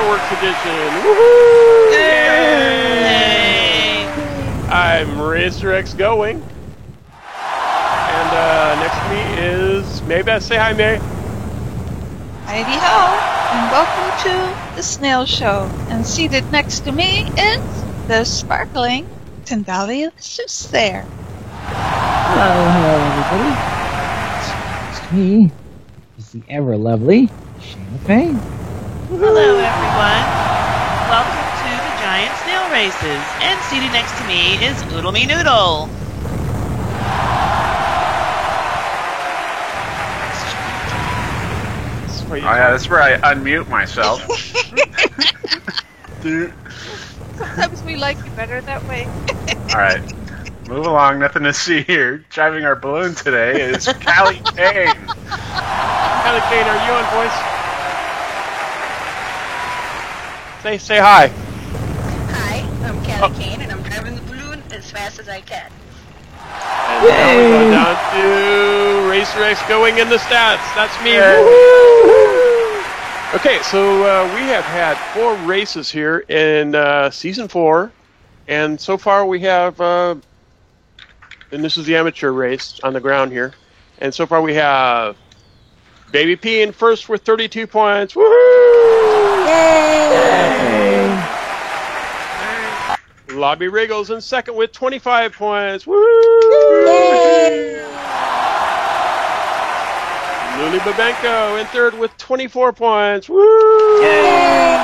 Fireworks Edition. Woohoo! Yay! I'm Racer X Going. And next to me is Maybeth. Say hi, May. Heidi ho, and welcome to the Snail Show. And seated next to me is the sparkling Tendalia Soothsayer. Hello, everybody. Next to me is the ever lovely Shayna Faye. Hello, everyone. Welcome to the Giant Snail Races. And seated next to me is Oodle Me Noodle. Oh yeah, that's where I unmute myself. Sometimes we like you better that way. Alright, move along, nothing to see here. Driving our balloon today is Callie Kane. Callie Kane, are you on voice? Say hi. Hi, I'm Callie Kane, and I'm driving the balloon as fast as I can. And now we go down to Racer X Going in the stats. That's me. Okay, so we have had 4 races here in Season 4. And so far we have, and this is the amateur race on the ground here. And so far we have Baby P in first with 32 points. Woohoo! Yay! Lobby Wriggles in second with 25 points. Woo! Luli Babenko in third with 24 points. Woo! Yay!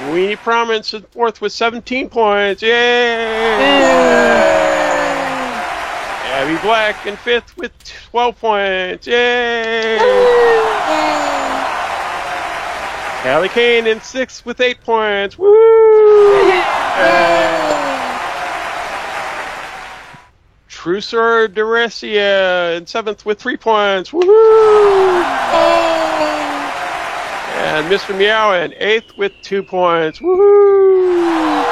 Weenie Prominence in fourth with 17 points. Yay! Abby Black in fifth with 12 points. Yay! Callie Kane in sixth with 8 points. Woo! Trusor Deresia in seventh with 3 points. Woohoo! And Mr. Meow in eighth with 2 points. Woohoo!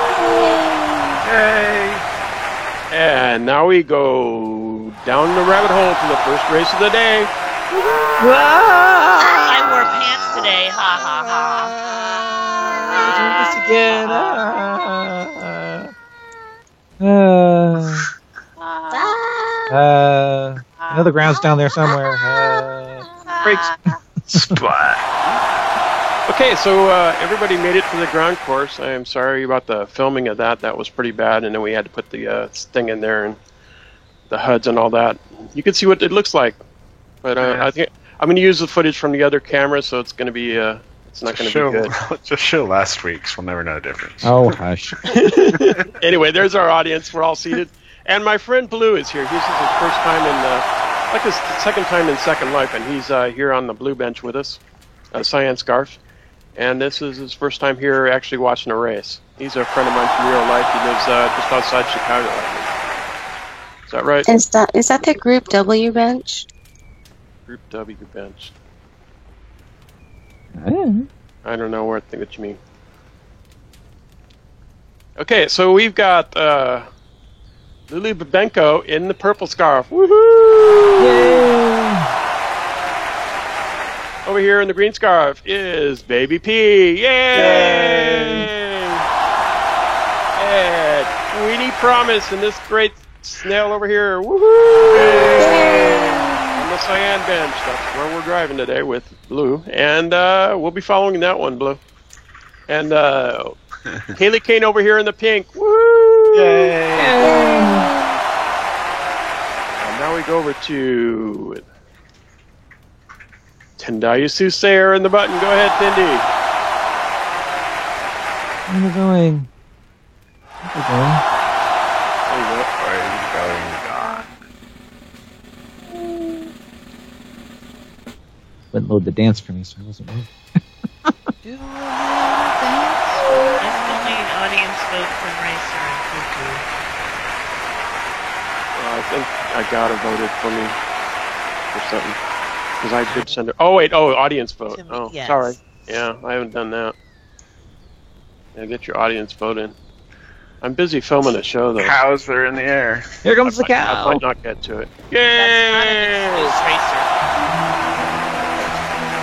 Yay! And now we go down the rabbit hole to the first race of the day. I wore pants today. Ha ha ha. I know the ground's down there somewhere. Brakes. Splat. Okay, so everybody made it to the ground course. I am sorry about the filming of that. That was pretty bad, and then we had to put the thing in there and the HUDs and all that. You can see what it looks like, but I think I'm going to use the footage from the other camera, so it's going to be it's not going to be good. Just show last week's. We'll never know the difference. Oh, hush. Anyway, there's our audience. We're all seated, and my friend Blue is here. This is his first time in, like his second time in Second Life, and he's here on the blue bench with us, Cyan Scarf. And this is his first time here actually watching a race. He's a friend of mine from real life. He lives just outside Chicago, I think. Is that right? Is that the Group W bench? Group W bench. Oh. I don't know what you mean. Okay, so we've got Luli Babenko in the purple scarf. Woohoo! Yay! Over here in the green scarf is Baby P. Yay! And Weenie Promise in this great snail over here. Woohoo! On the cyan bench. That's where we're driving today with Blue. And we'll be following that one, Blue. And Callie Kane over here in the pink. Woo! Yay! And now we go over to Tendalia Soothsayer in the button. Go ahead, Tendi. Where are we going? Where Where are you going, God? Wouldn't load the dance for me, so I wasn't moving. ha. I still need audience vote from Racer and Cuckoo. I think I got it voted for me or something. Because I did send it. Oh, wait. Oh, audience vote. To me, Oh, yes. sorry. Yeah, I haven't done that. Yeah, get your audience vote in. I'm busy filming a show, though. Cows are in the air. Here comes the I cow! might not get to it. That's not an Yay! excuse, Racer.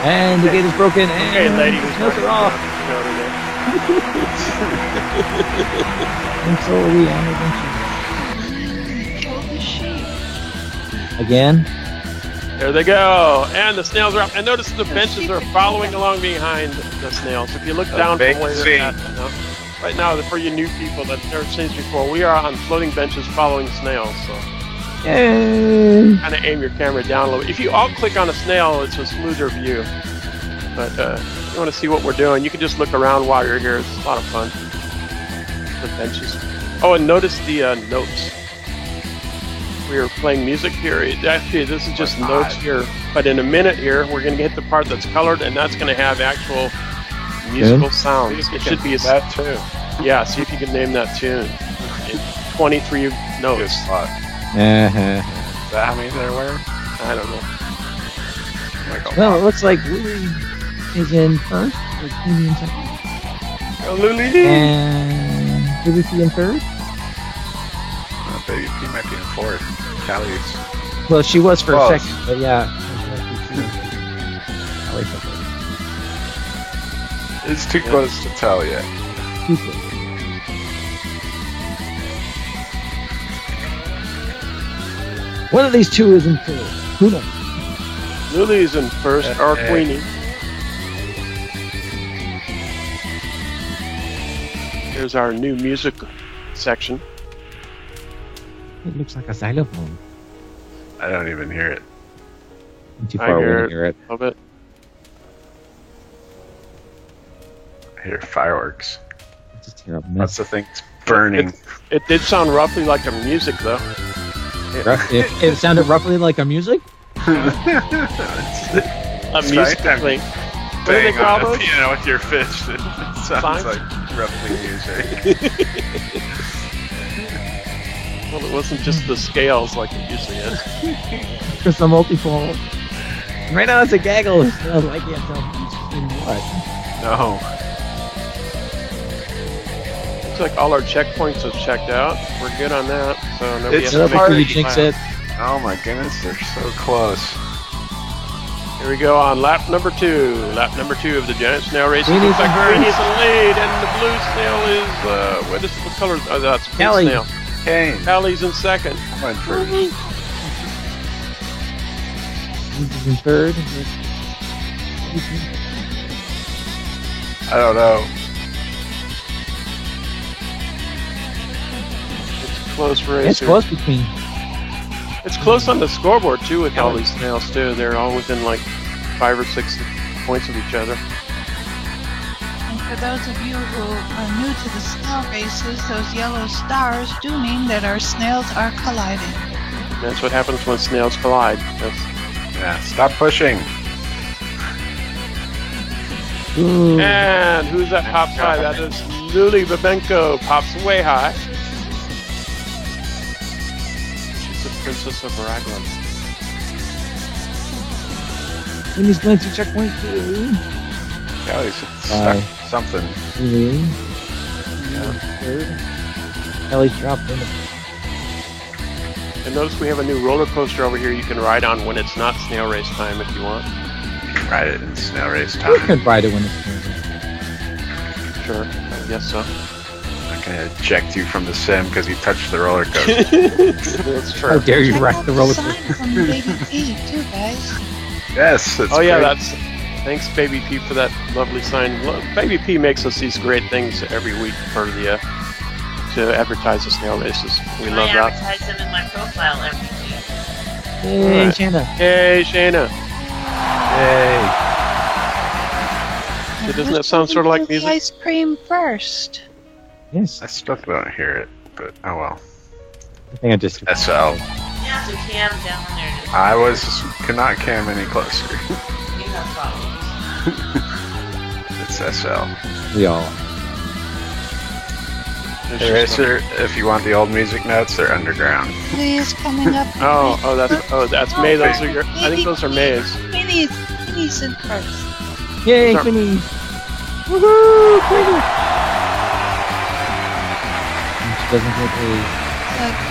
And the gate is broken. And Okay, lady who's snails running are off. around the show today. And so are we on adventure. Kill the sheep. Again. There they go, and the snails are up. And notice the benches are following along behind the snails. If you look down from where they're at, right now, for you new people that never seen this before, we are on floating benches following snails. So Yay! kind of aim your camera down a little. If you alt-click on a snail, it's a smoother view. But if you want to see what we're doing, you can just look around while you're here. It's a lot of fun. The benches. Oh, and notice the notes. We are playing music here. Actually, this is just notes here. But in a minute here, we're going to get the part that's colored, and that's going to have actual musical sounds. It should be that too. Yeah, see if you can name that tune. 23 notes. Is that how many there were? I don't know. Like a Well, lot. it looks like Lily is in first, with Queenie in second, Lily! and PvP in third. Baby P might be in fourth. Callie's. Well, she was for Close. second, but yeah. Kelly took it. It's too close to tell yet. Too close. One of these two is in third. Who knows? Lily's in first, or Queenie. Here's our new music section. It looks like a xylophone. I don't even hear it. I'm too I far away hear to it. hear it. A little bit. I hear fireworks. I just hear a Lots mess. of things burning. It did sound roughly like a music, though. It sounded roughly like a music. A music Right. thing. What do they Bang call on the those? piano with your fist. It sounds Signs? like roughly music. Well, it wasn't just the scales like it usually is. Just a multiple. Right now it's a gaggle. It smells like it. In what? No. Looks like all our checkpoints have checked out. We're good on that. So nobody It's has Shut to up make before you any jinx plans. it. Oh my goodness, they're so close. Here we go on lap number 2. Lap number 2 of the giant snail race. Queenie's Looks like in first. Queenie's in the lead, and the blue snail is what is the color? Oh, that's blue Callie. snail. Kane, Callie's in second. I went first. He's in third. I don't know. It's a close race. It's here. close between. It's close on the scoreboard too with all these snails too. They're all within like 5 or 6 points of each other. And for those of you who are new to the snail races, those yellow stars do mean that our snails are colliding. That's what happens when snails collide. Yeah, stop pushing. Ooh. And who's that pops high? That is Luli Babenko. Pops way high. She's the princess of Raglan. And he's going to checkpoint 2. Callie's Bye. stuck something. Really? Third. Kelly's dropped in. And notice we have a new roller coaster over here you can ride on when it's not snail race time if you want. You can ride it in snail race We time. could ride it when it's third. Sure, I guess so. I'm not gonna eject you from the sim because you touched the roller coaster. That's How true. dare you Check wreck out the roller sign coaster? from Baby P too, guys. Yes, that's Oh yeah, great. that's thanks Baby P for that lovely sign. Baby P makes us these great things every week for the to advertise the snail races. We love I that. advertise them in my profile every week. Hey, Alright. Shanda. Hey Shayna. Yay. So doesn't that sound sort of like The music? ice cream first. Yes. I still don't hear it, but oh well. I think I just. SL. Yeah, so Cam down there. I could not cam any closer. You have problems. It's SL. We all. There's Hey, just Racer, if you want the old music notes, they're underground. Please coming up. that's May. Those are your. I think those are May's. Queenie's in first. Yay, Sorry. Queenie! Woohoo! Queenie! And she doesn't get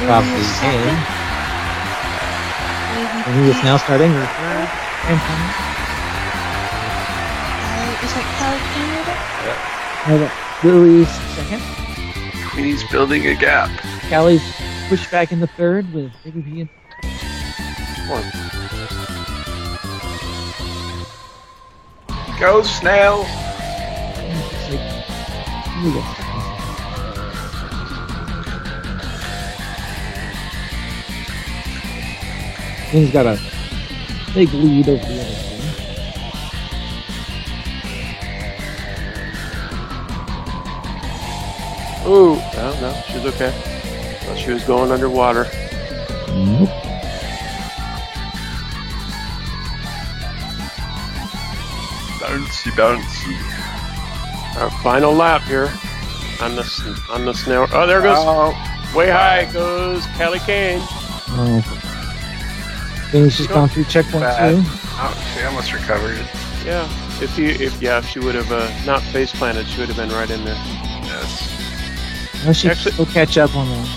Probably a second. And he is now starting her third campaign. Is that Kelly Kane with it? Louie's second. Queenie's building a gap. Callie's pushed back in the third with Baby P in fourth. Go, Snail! He's got a big lead over the other team. Ooh, no, she's okay. Thought she was going underwater. Nope. Bouncy, bouncy. Our final lap here on the snail. Oh, there goes. Way high goes Kelly Kane. Oh. Things just gone through checkpoint Bad. 2. Oh, she almost recovered it. Yeah, if she would have not face planted, she would have been right in there. Yes. Well, she Actually- will catch up on the next.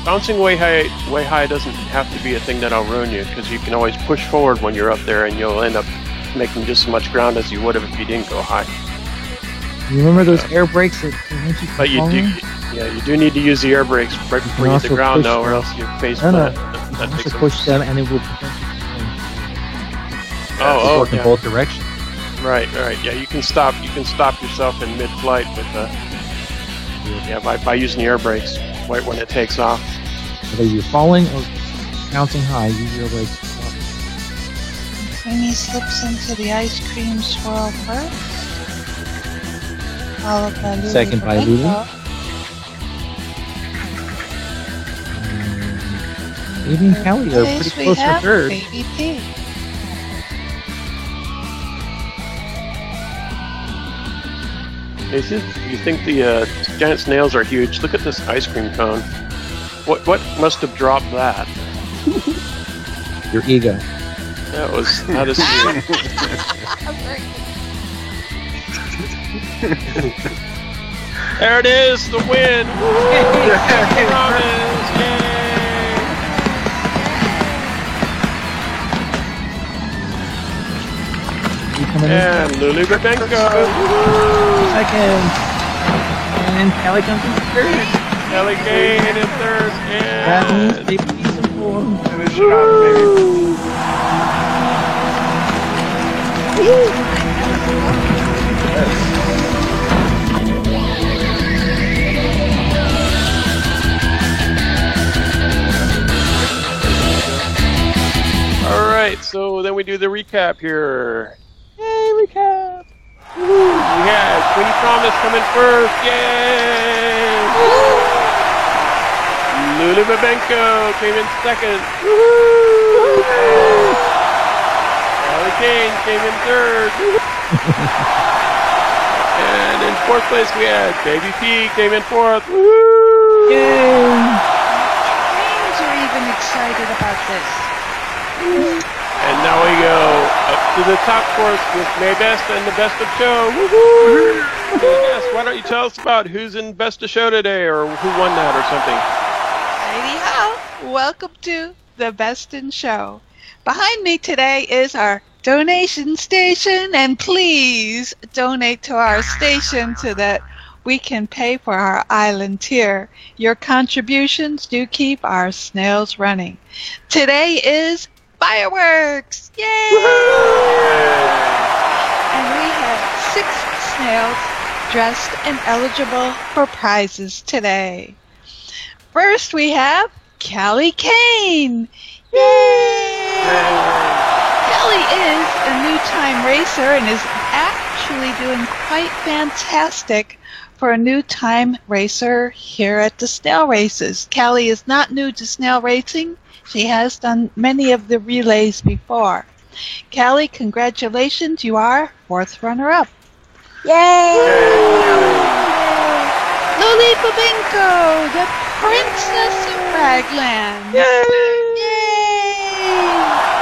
Bouncing way high doesn't have to be a thing that'll ruin you, because you can always push forward when you're up there, and you'll end up making just as much ground as you would have if you didn't go high. You remember those air brakes that prevent you from But you falling? do need to use the air brakes right before you hit the also ground, push though, or them. else you face No, plant. You That can takes also some- push them, and it will prevent you Oh, work in yeah. both directions. Right. Yeah, you can stop yourself in mid-flight with by using the air brakes right when it takes off. Whether you're falling or bouncing high, use your brakes. Queenie slips into the ice cream swirl first, followed by Lulu. Second by Lulu. Burbanko. Baby and Callie are Next pretty we close for have third. Baby P. You think the giant snails are huge? Look at this ice cream cone. What must have dropped that? Your ego. That is huge. There it is, the win! Promise! Yay! You coming in? And Lulu Burbanko! Second. And Callie comes in third. Kelly Kane in third, That means and Baby P's in fourth. Finish it up, baby. alright, so then we do the recap here. Yay, recap. We had Queenie Promise coming first, yay! Lulu Babenko came in second. Kelly Kane came in third. And in fourth place we had Baby P came in fourth. Yay. Trains are even excited about this. And now we go up to the top course with May Best and the Best of Show. Woohoo! Yes, why don't you tell us about who's in Best of Show today, or who won that, or something? Heidi ho! Welcome to the Best in Show. Behind me today is our donation station, and please donate to our station so that we can pay for our island tier. Your contributions do keep our snails running. Today is fireworks! Yay! And we have 6 snails dressed and eligible for prizes today. First we have Kelly Kane! Yay! Kelly is a new time racer and is actually doing quite fantastic for a new time racer here at the snail races. Kelly is not new to snail racing. She has done many of the relays before. Kelly, congratulations. You are 4th runner-up. Luli Babinko, the Princess of Ragland. Yay!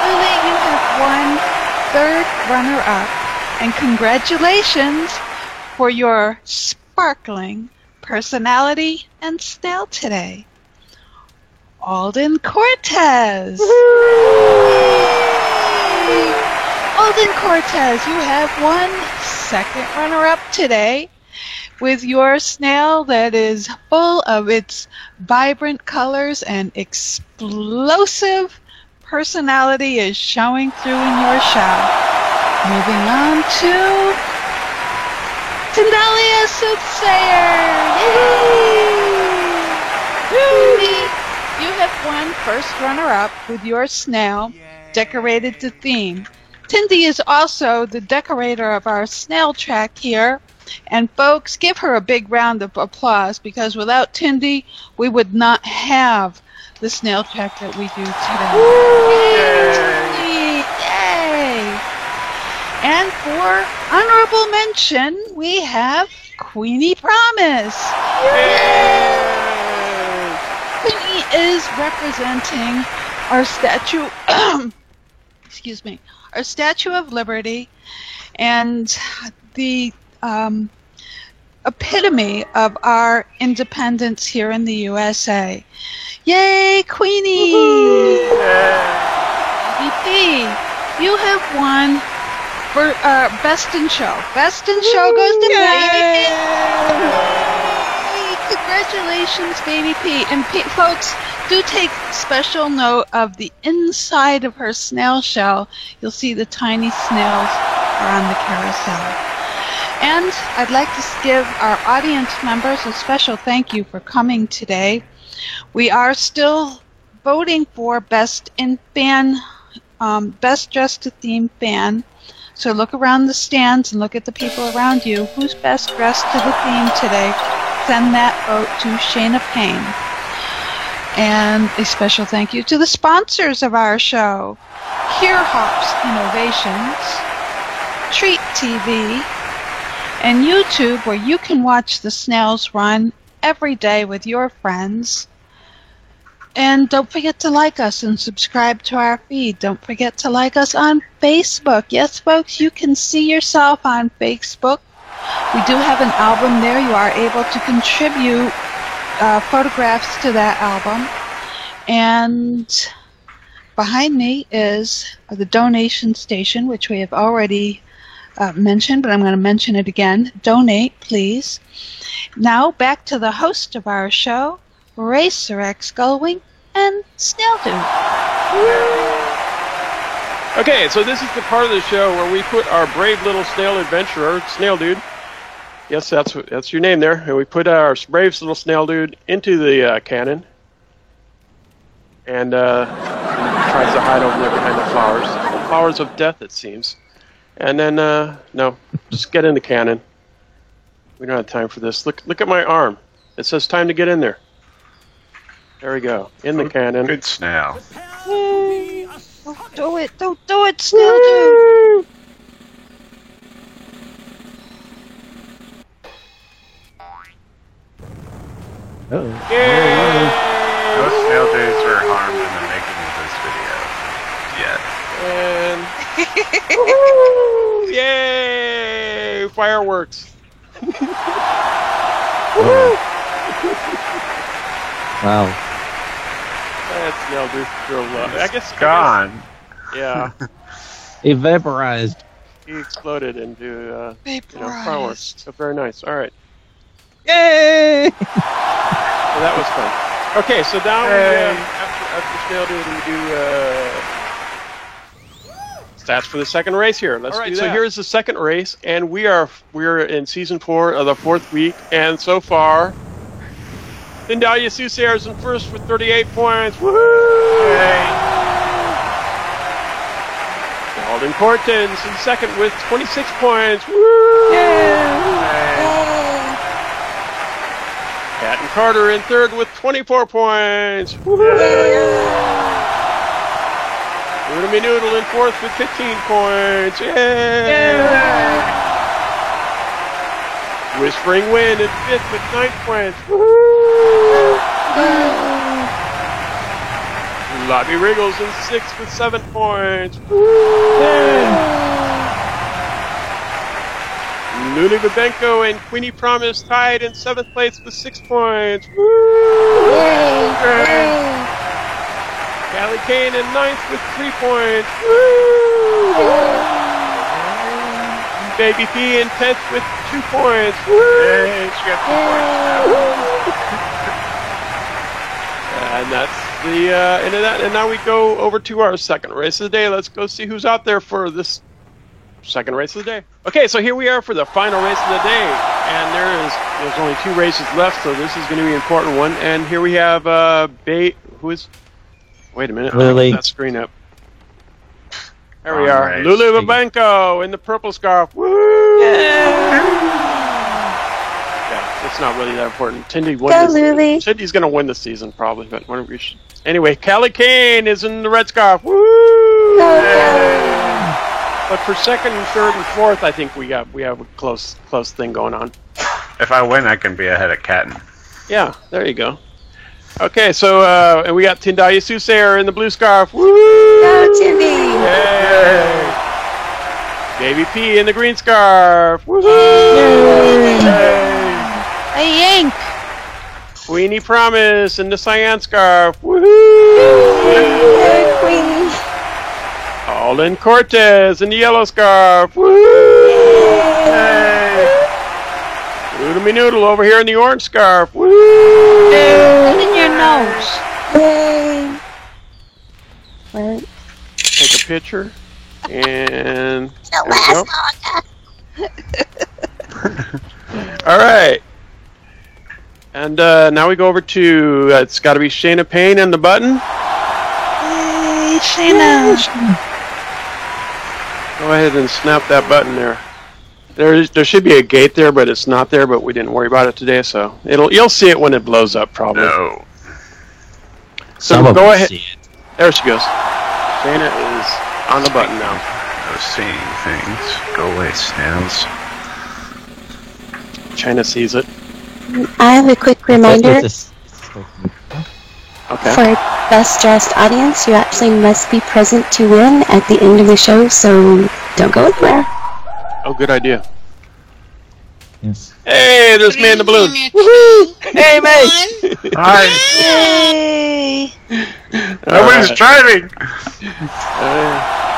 Luli, you have won 3rd runner-up. And congratulations for your sparkling personality and style today. Alden Cortez. Alden Cortez, you have won second runner-up today with your snail that is full of its vibrant colors and explosive personality is showing through in your shell. Moving on to Tendalia Soothsayer! Yay! You have won first runner-up with your snail decorated to theme. Tindy is also the decorator of our snail track here. And folks, give her a big round of applause because without Tindy, we would not have the snail track that we do today. Yay! Yay! And for honorable mention, we have Queenie Promise. Yay! Queenie is representing our statue, excuse me, our Statue of Liberty, and the epitome of our independence here in the USA. Yay, Queenie! MVP, you have won for Best in Show. Best in Show goes to Baby P. Congratulations, Baby P. And folks, do take special note of the inside of her snail shell. You'll see the tiny snails are on the carousel. And I'd like to give our audience members a special thank you for coming today. We are still voting for Best in Fan, Best Dressed to Theme Fan. So look around the stands and look at the people around you. Who's best dressed to the theme today? Send that vote to Shayna Payne. And a special thank you to the sponsors of our show. Here Hops Innovations, Treat TV, and YouTube, where you can watch the snails run every day with your friends. And don't forget to like us and subscribe to our feed. Don't forget to like us on Facebook. Yes, folks, you can see yourself on Facebook. We do have an album there. You are able to contribute photographs to that album. And behind me is the donation station, which we have already mentioned, but I'm going to mention it again. Donate, please. Now, back to the host of our show, Racer-X Gullwing and Snail Dude. Okay, so this is the part of the show where we put our brave little snail adventurer, Snail Dude. Yes, that's your name there. And we put our brave little Snail Dude into the cannon. And he tries to hide over there behind the flowers. The flowers of death, it seems. And then, no, just get in the cannon. We don't have time for this. Look at my arm. It says time to get in there. There we go. In the cannon. Good snail. Don't do it. Don't do it, Snail Dude. Uh-oh. Yay! No snail dudes were harmed in the making of this video. Yet. And woohoo! Yay! Fireworks. Woohoo! Wow. That's Snail Dude. I guess Gone. Yeah. Evaporized. He exploded into Vaporized. fireworks. So very nice. All right. Yay! Well, that was fun. Okay, so now after Snail Dude, we do stats for the second race here. Let's do that. So here's the second race, and we're in season 4 of the 4th week, and so far, Tendalia Soothsayer is in first with 38 points. Woohoo! Yay! Alden Cortons in second with 26 points. Woo! Cat and Carter in third with 24 points. Noodle Noodle in fourth with 15 points. Yay! Whispering Wind in fifth with 9 points. Woohoo! Lobby Wriggles in sixth with 7 points. Luna Babenko and Queenie Promise tied in 7th place with 6 points. Callie Kane in 9th with 3 points. Baby P in 10th with 2 points. Yay, she got 2 points. And that's the end of that. And now we go over to our second race of the day. Let's go see who's out there for this second race of the day. Okay, so here we are for the final race of the day. And there's only 2 races left, so this is going to be an important one. And here we have wait a minute. Lily. That screen up. There we All are. right. Lulu Babenko in the purple scarf. Woo! Yeah, it's not really that important. Tindy won Go, this. Lily. Tindy's going to win the season probably, but whatever we should. Anyway, Callie Kane is in the red scarf. Woo! But for second and third and fourth, I think we have a close thing going on. If I win, I can be ahead of Catton. Yeah, there you go. Okay, so and we got Tindaya Susair in the blue scarf. Woo! Go, Tindy. Yay! Baby P in the green scarf. Woohoo! Yay! A yank. Queenie Promise in the cyan scarf. Woohoo! Yay, Queenie. Alden Cortez in the yellow scarf. Woohoo! Yay! Noodle Me Noodle over here in the orange scarf. Woohoo! Put in your nose. Yay. What? Take a picture. And The there we go. last one. All right. And now we go over to, it's got to be Shayna Payne and the button. Hey, Shayna. Go ahead and snap that button there. There should be a gate there, but it's not there, but we didn't worry about it today, so you'll see it when it blows up, probably. No. So Some of go us ahead. see it. There she goes. Shayna is on the button now. No seeing things. Go away, snails. China sees it. I have a quick reminder. Okay. For best dressed audience, you actually must be present to win at the end of the show, so don't go anywhere. Oh, good idea. Yes. Hey, there's me in the balloon. Hey, mate! Hi. Yay. Nobody's driving.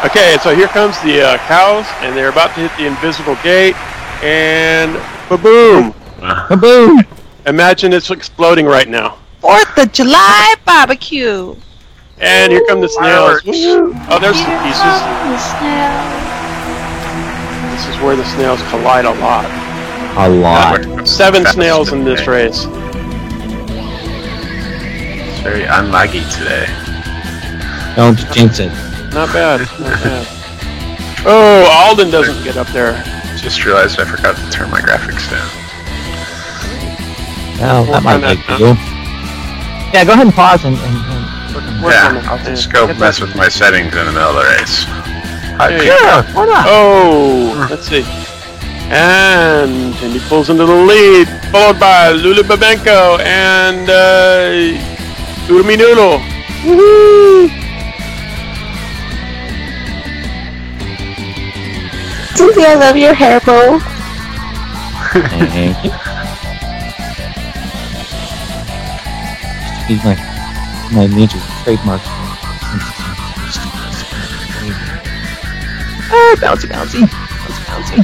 Okay, so here comes the cows, and they're about to hit the invisible gate, and ba-boom! Kaboom! Imagine it's exploding right now. 4th of July barbecue. And here come the snails. Fireworks. Oh, there's some pieces. The snail. This is where the snails collide a lot. A lot. 7 snails in this race. It's very unlaggy today. Don't jinx it. Not bad. Not bad. Oh, Alden doesn't get up there. Just realized I forgot to turn my graphics down. Well, that might on make that, you. Yeah, go ahead and pause and Work on it. Yeah, I'll just go Get mess that- with my settings in the middle of the race. Hi, There you Peter. Sure, why not? Oh, let's see. And he pulls into the lead, followed by Lulu Babenko and Noodle Me Noodle. Woohoo! Cynthia, I love your hair bow. Thank you. He's my major trademark. Ah, bouncy, bouncy. Bouncy, bouncy.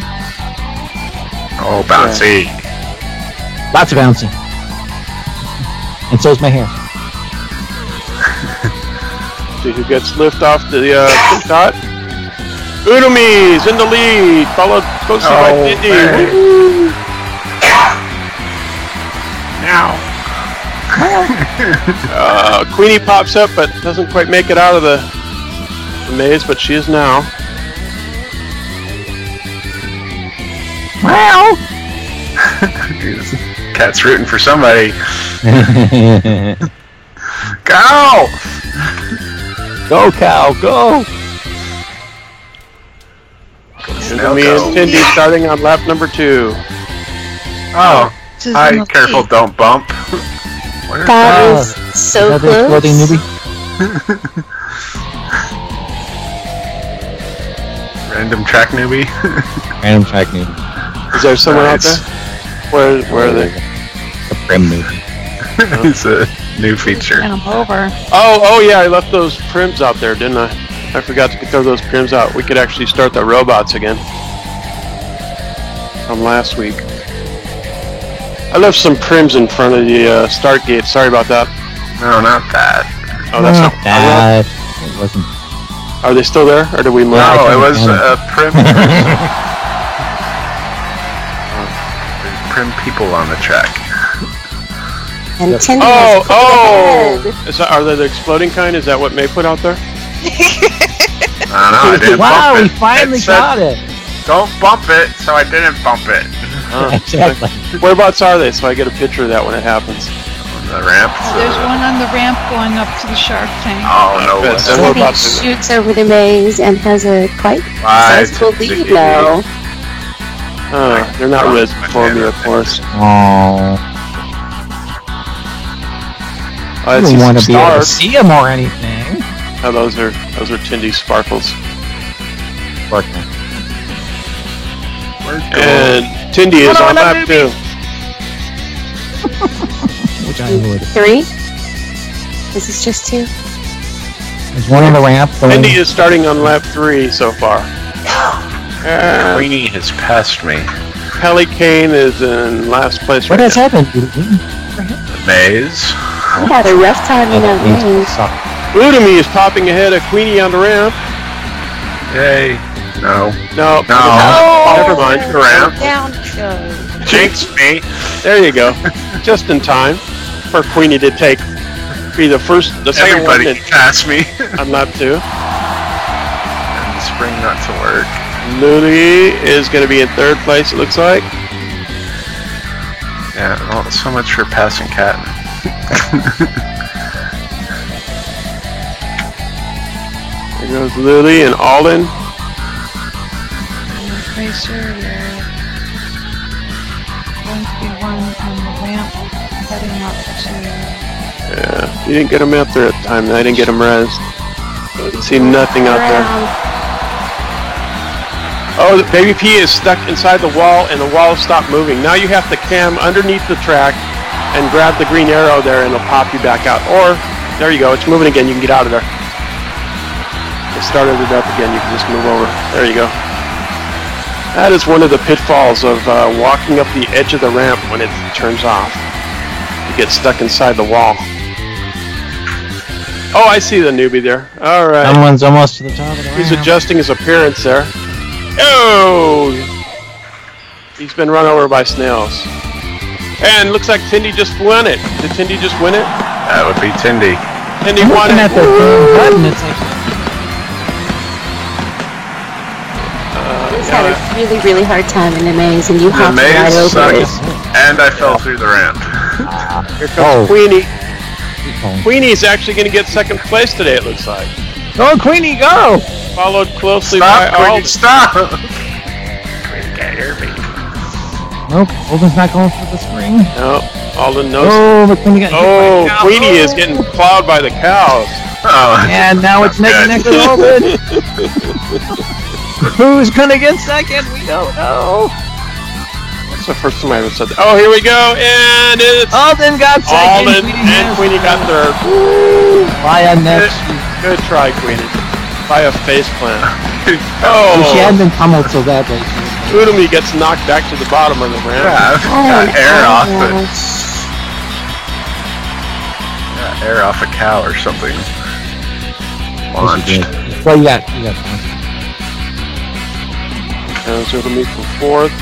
Oh, bouncy. Lots of bouncing. And so's my hair. See who gets lift off the pink dot. Unumi's in the lead, followed closely by Oh, Indy. man. Woo! Now. Queenie pops up, but doesn't quite make it out of the maze, but she is now. Wow. Cat's rooting for somebody. Go! Go, cow, go. Snail Me go. and Tindy starting on lap number 2. Oh, This is hi, my careful, key. don't bump. Where- That Ah, is so Is that the exploding close. newbie? Random track newbie. Random track newbie. Is there someone out Nice. there? Where are they? A prim newbie. It's a new feature. And I'm over. Oh yeah, I left those prims out there, didn't I? I forgot to throw those prims out. We could actually start the robots again. from last week. I left some prims in front of the start gate. Sorry about that. No, not that. Oh, that's not bad. It wasn't. Are they still there, or do we move? No, it was prim. Prim people on the track. And Tindy Oh, has pulled ahead. Is that, are they the exploding kind? Is that what May put out there? I don't know, I didn't Wow, bump we it. finally It said, got it. Don't bump it, so I didn't bump it. Exactly. Whereabouts are they, so I get a picture of that when it happens? On the ramp. There's one on the ramp going up to the shark tank. Oh, no. Good. Listen. And what Tindy about shoots over the maze and has a quite Five sizable to lead eight. now. They're not red before me, of course. Oh, I I see don't some want to be able to stars. see him or anything. Oh, those are Tindy sparkles. Working. And Tindy is on lap 2. Which I would. 3? This is just 2. There's one on the ramp. Going. Tindy is starting on lap 3 so far. And Queenie has passed me. Kelly Kane is in last place What right has now. happened? The maze. We had a rough time in that maze. Ludemy is popping ahead of Queenie on the ramp. Yay. No. No. Oh, Never mind. The ramp. Down show. Jinx me. There you go. Just in time for Queenie to be the second Everybody one can pass me. on lap 2. And spring not to work. Luli is going to be in 3rd place, it looks like. Yeah, well, so much for passing Cat. There goes Lily and Alden. Racer, you're going to be one on the ramp heading up to. Yeah, you didn't get him out there at the time. I didn't get him rezzed. See nothing out there. Oh, the Baby P is stuck inside the wall, and the wall stopped moving. Now you have to cam underneath the track and grab the green arrow there, and it'll pop you back out. Or, there you go, it's moving again. You can get out of there. It started it up again. You can just move over. There you go. That is one of the pitfalls of walking up the edge of the ramp when it turns off. You get stuck inside the wall. Oh, I see the newbie there. All right. Someone's almost to the top of the He's ramp. adjusting his appearance there. Oh! He's been run over by snails. And looks like Tindy just won it. Did Tindy just win it? That would be Tindy. Tindy I'm won looking it. at the button. It's like, He's had a really, really hard time in the maze, and you The hopped right maze over it. sucks, and I fell through the ramp. Here comes Oh. Queenie. keep going. Queenie's actually going to get 2nd place today, it looks like. Go, Queenie, go! Followed closely Stop, by Queenie, Alden. stop! Queenie can't hear me. Nope, Holden's not going for the spring. No, Alden knows. Oh, but Queenie got hit by Oh, a cow. Queenie is getting plowed by the cows. Oh, And now it's neck and neck with Holden. Who's gonna get 2nd? We don't know. That's the first time I ever said that. Oh, here we go, and it's Alden got 2nd. Alden, and Queenie got 3rd. By a neck. Good try, Queenie. By a face plant. If she Oh, hadn't been pummeled so badly. Udemy gets knocked back to the bottom of the ramp. yeah, Oh, got air off it. gosh. Got air off a cow or something. Launched. Well, you got. And Udemy for 4th.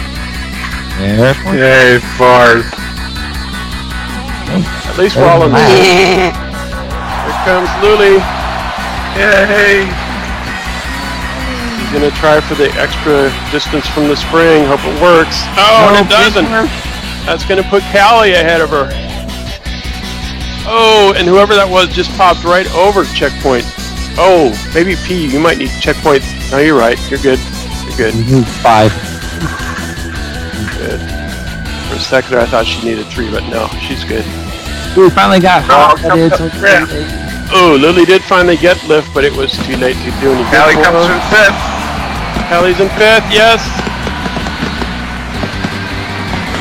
There. Yay, 4th. At least we're all in there. Yeah. Here comes Luli. Yay! He's gonna try for the extra distance from the spring. Hope it works. Oh, and it doesn't. That's gonna put Callie ahead of her. Oh, and whoever that was just popped right over checkpoint. Oh, maybe P, you might need checkpoint. No, you're right. You're good. You're good. We need 5. Good. For a second, I thought she needed 3, but no, she's good. We finally got Oh, hot. But it's come- okay. yeah. Oh, Lily did finally get lift, but it was too late to do anything. Callie for comes her. in 5th. Callie's in 5th, yes.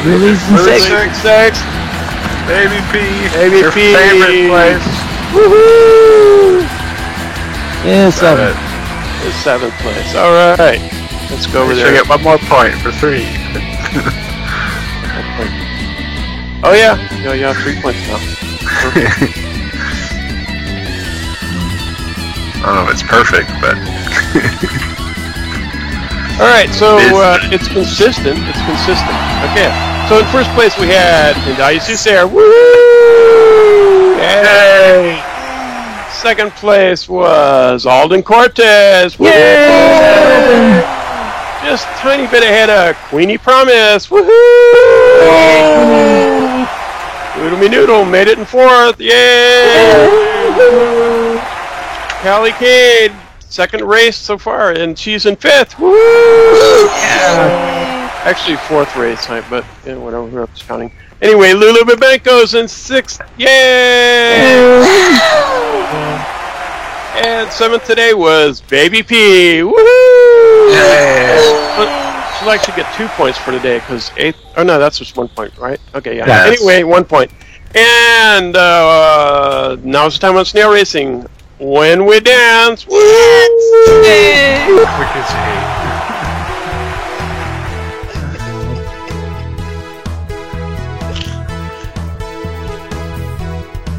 Lily's in Lily's 6th. in 6th. Baby P. Baby Your P. favorite place. Woohoo! Yeah, 7. It's 7th place. All right. Let's go over We should there. get 1 more point for 3. Oh yeah, 3 points now. Perfect. I don't know if it's perfect, but All right, so it's consistent. It's consistent. Okay, so in first place we had Indaisu Sayre. Woo! Yay! Second place was Alden Cortez. Yay! Just a tiny bit ahead of Queenie Promise. Woohoo! Noodle Me Noodle made it in fourth. Yay! Callie Cade, second race so far, and she's in fifth. Woo! Yeah. Actually, fourth race, but whatever, whoever's counting. Anyway, Lulu Babenko's in sixth. Yay! And seventh today was Baby P. Woohoo! She'll actually get 2 points for today because eighth. Oh no, that's just 1 point, right? Okay, yeah. Yes. Anyway, 1 point. And now it's time on snail racing. When we dance, woo! which is 8.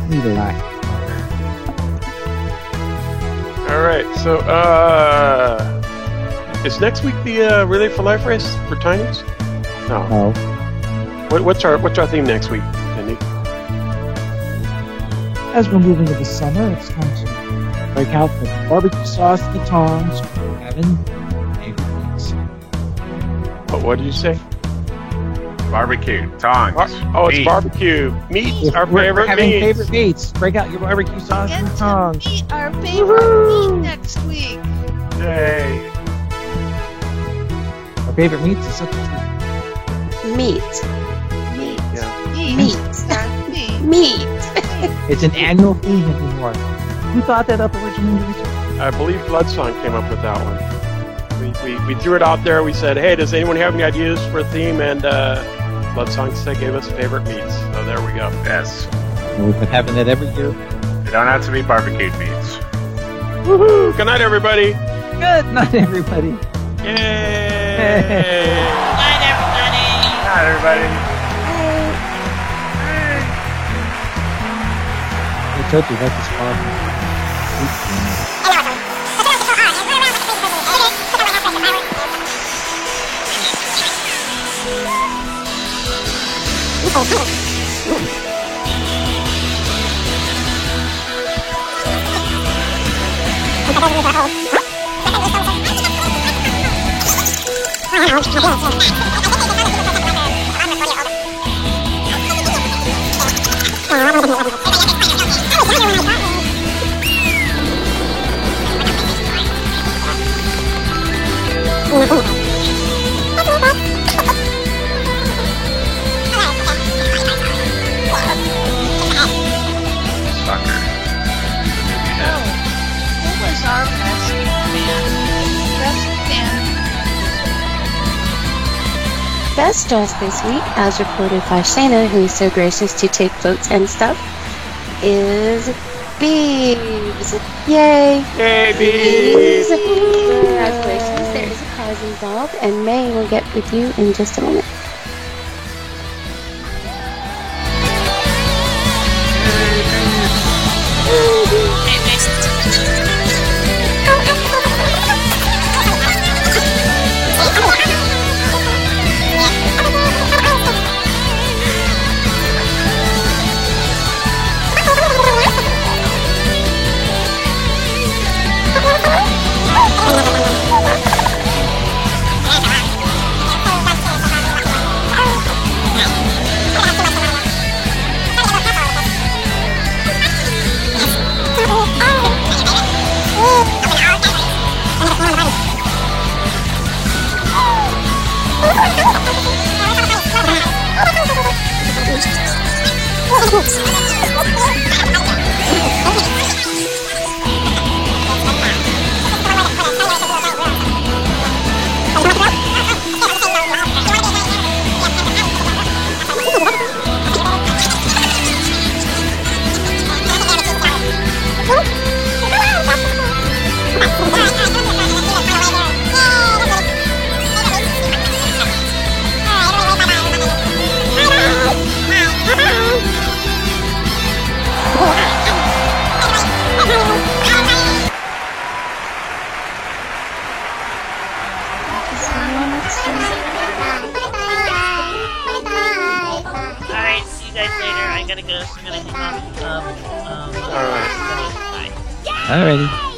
Need a lot. All right, so is next week the Relay for Life race for Tinies? No. No. What's our theme next week, Cindy? As we're moving into summer, it's time to break out the barbecue sauce, the tongs, having favorite things. What did you say? Barbecue, tongs. It's meat. barbecue meats. Our We're favorite having meats. favorite meats. Break out your barbecue sauce Get and to tongs. meet our favorite meat next week. Yay. Our favorite meats is such a Meat. Meat. Yeah. Meat. Yeah, meat. Meat. treat. It's an annual theme anymore. Who thought that up originally? I believe Bloodsong came up with that one. We threw it out there. We said, hey, does anyone have any ideas for a theme? And Bloodsong gave us favorite meats. So there we go. Yes. We've been having that every year. They don't have to be barbecued meats. Woohoo! Good night, everybody. Good night, everybody. Yay! Night, everybody. Hi, everybody. I told you that's his problem. Sucker. Who was our best man? Best man. Best dress this week, as reported by Shayna, who is so gracious to take votes and stuff, is Beebs. Yay! Yay, Beebs! Beebs! Congratulations, there is a prize involved, and May will get with you in just a moment. Alrighty.